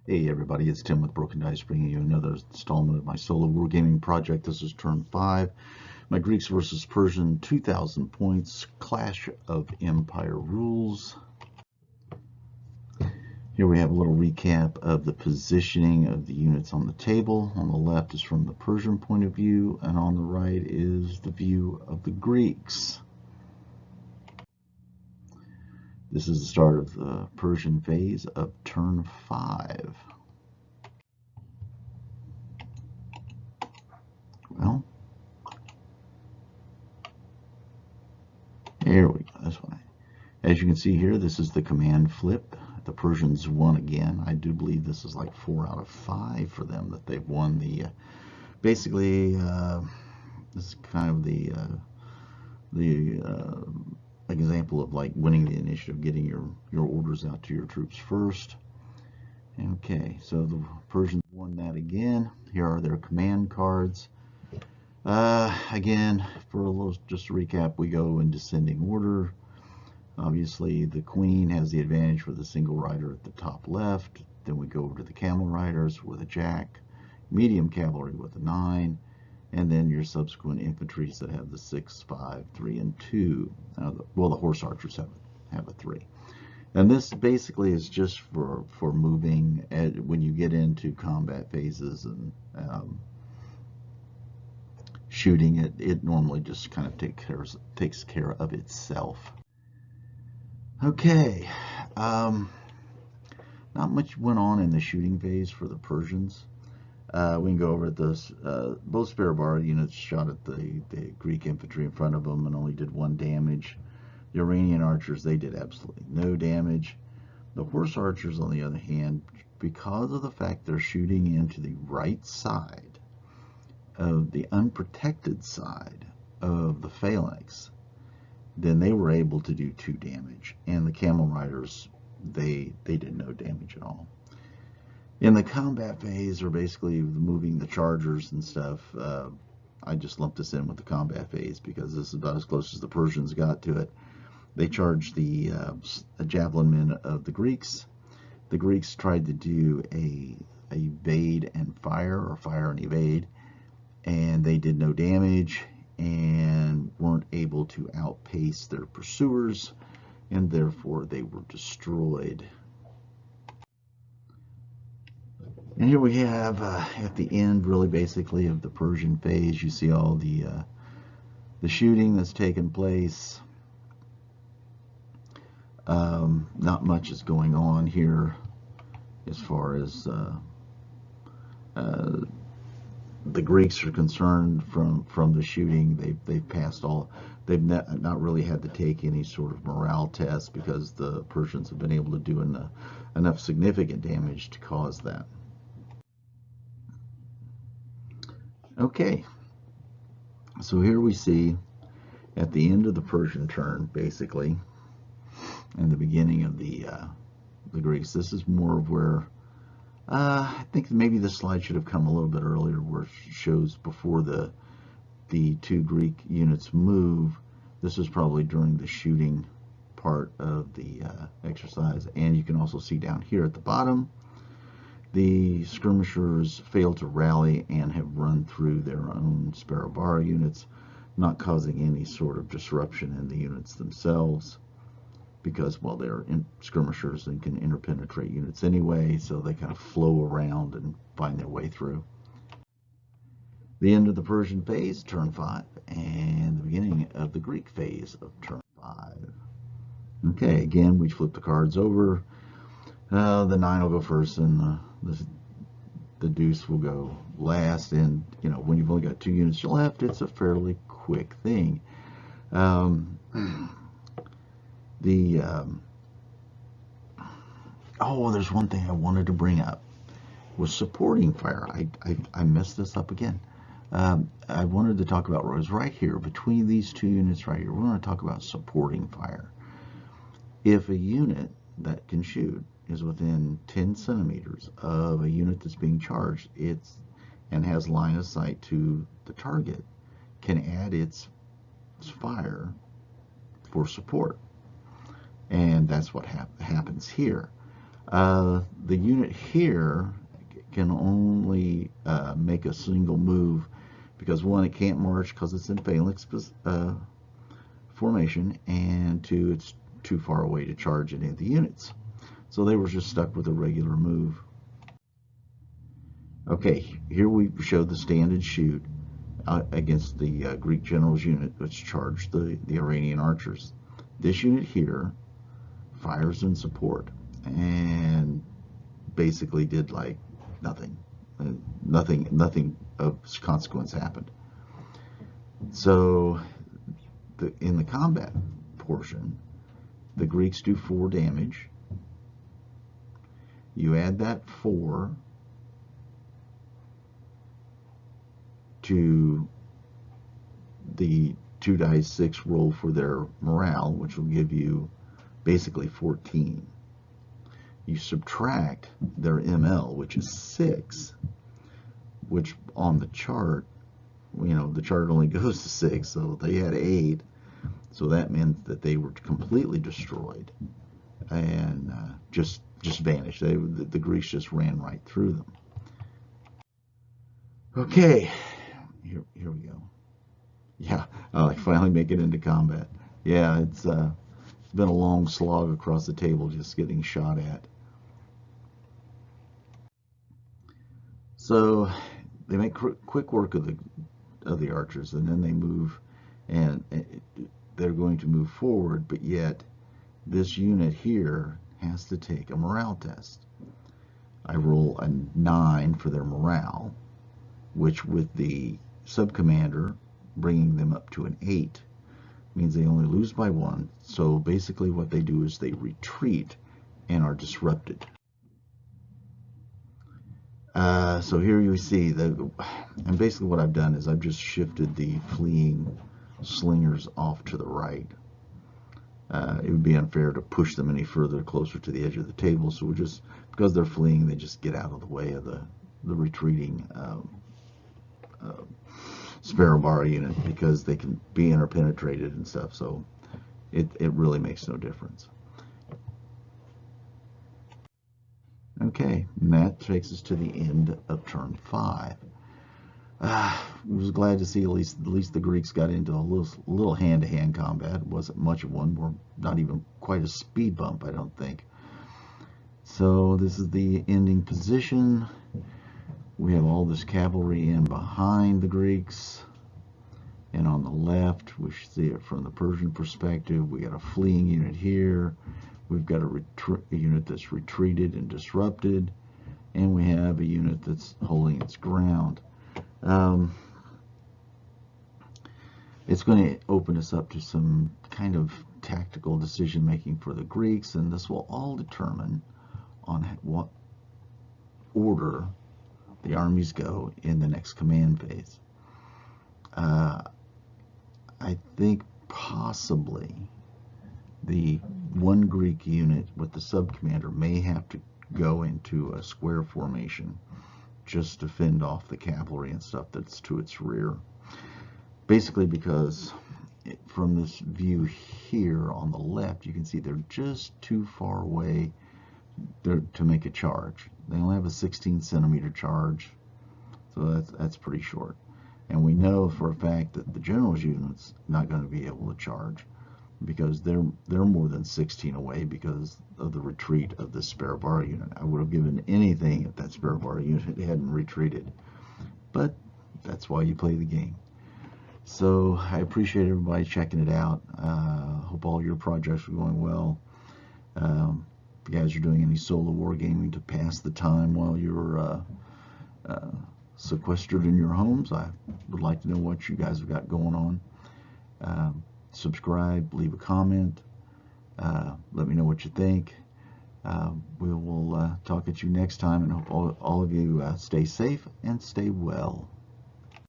Hey everybody, it's Tim with Broken Dice bringing you another installment of my solo Wargaming Project. This is turn 5. My Greeks versus Persian, 2,000 points, Clash of Empire rules. Here we have a little recap of the positioning of the units on the table. On the left is from the Persian point of view, and on the right is the view of the Greeks. This is the start of the Persian phase of turn 5. Well, here we go. That's why. As you can see here, this is the command flip. The Persians won again. I do believe this is like 4 out of 5 for them that they've won the. Basically, this is kind of the example of like winning the initiative, getting your orders out to your troops first. Okay, so the Persians won that again. Here are their command cards. Again, just to recap, we go in descending order. Obviously, the Queen has the advantage with a single rider at the top left. Then we go over to the Camel Riders with a Jack, medium cavalry with a 9, and then your subsequent infantries that have the 6, 5, 3, and 2. Well, the Horse Archers have a 3. And this basically is just for moving when you get into combat phases and shooting. It normally just kind of takes care of itself. Okay, not much went on in the shooting phase for the Persians. We can go over this. Both spare bar units shot at the Greek infantry in front of them and only did 1 damage. The Iranian archers, they did absolutely no damage. The horse archers, on the other hand, because of the fact they're shooting into the right side of the unprotected side of the phalanx, then they were able to do 2 damage. And the Camel Riders, they did no damage at all. In the combat phase, or basically moving the chargers and stuff, I just lumped this in with the combat phase because this is about as close as the Persians got to it. They charged the javelin men of the Greeks. The Greeks tried to do a evade and fire, or fire and evade, and they did no damage and weren't able to outpace their pursuers, and therefore they were destroyed. And here we have at the end, really basically, of the Persian phase, you see all the shooting that's taken place. Not much is going on here as far as the Greeks are concerned. From the shooting, they've passed all. They've not really had to take any sort of morale test because the Persians have been able to do enough significant damage to cause that. Okay, so here we see at the end of the Persian turn, basically, and the beginning of the Greeks. This is more of where I think maybe this slide should have come a little bit earlier, where it shows before the 2 Greek units move. This is probably during the shooting part of the exercise, and you can also see down here at the bottom, the skirmishers failed to rally and have run through their own Sparrow Bar units, not causing any sort of disruption in the units themselves, because, well, they're skirmishers and can interpenetrate units anyway, so they kind of flow around and find their way through. The end of the Persian phase, turn 5, and the beginning of the Greek phase of turn 5. Okay, again, we flip the cards over. The 9 will go first, and the deuce will go last. And, you know, when you've only got 2 units left, it's a fairly quick thing. Oh, there's one thing I wanted to bring up, was supporting fire. I messed this up again. I wanted to talk about, it was right here, between these 2 units right here, we're going to talk about supporting fire. If a unit that can shoot is within 10 centimeters of a unit that's being charged, and has line of sight to the target, can add its fire for support. And that's what happens here. The unit here can only make a single move because, one, it can't march because it's in phalanx formation, and two, it's too far away to charge any of the units. So they were just stuck with a regular move. Okay, here we show the stand and shoot against the Greek general's unit, which charged the Iranian archers. This unit here fires in support and basically did like nothing. Nothing of consequence happened. So in the combat portion, the Greeks do 4 damage. You add that 4 to the 2 dice 6 roll for their morale, which will give you basically 14. You subtract their ML, which is 6, which on the chart, the chart only goes to 6, so they had 8. So that meant that they were completely destroyed and just vanished. The Greeks just ran right through them. Okay, here we go. Yeah, I finally make it into combat. Yeah, it's been a long slog across the table just getting shot at. So they make quick work of the archers, and then they move, and they're going to move forward, but yet this unit here has to take a morale test. I roll a 9 for their morale, which with the sub-commander bringing them up to an 8 means they only lose by 1. So basically what they do is they retreat and are disrupted. So here you see and basically what I've done is I've just shifted the fleeing slingers off to the right. It would be unfair to push them any further closer to the edge of the table, so we just, because they're fleeing, they just get out of the way of the retreating Sparrow Bar unit, because they can be interpenetrated and stuff, so it really makes no difference. Okay, and that takes us to the end of turn 5. I was glad to see at least the Greeks got into a little hand-to-hand combat. It wasn't much of one. We're not even quite a speed bump, I don't think. So this is the ending position. We have all this cavalry in behind the Greeks, and on the left we see it from the Persian perspective. We got a fleeing unit here. We've got a unit that's retreated and disrupted, and we have a unit that's holding its ground. It's going to open us up to some kind of tactical decision making for the Greeks, and this will all determine on what order the armies go in the next command phase. I think possibly the one Greek unit with the sub-commander may have to go into a square formation just to fend off the cavalry and stuff that's to its rear. Basically because from this view here on the left, you can see they're just too far away to make a charge. They only have a 16-centimeter charge, so that's pretty short. And we know for a fact that the general's unit's not going to be able to charge because they're more than 16 away because of the retreat of the Sparrow Bar unit. I would have given anything if that Sparrow Bar unit hadn't retreated, but that's why you play the game. So I appreciate everybody checking it out. Hope all your projects are going well. If you guys are doing any solo wargaming to pass the time while you're sequestered in your homes, I would like to know what you guys have got going on. Subscribe, leave a comment, let me know what you think. We will talk at you next time, and hope all of you stay safe and stay well.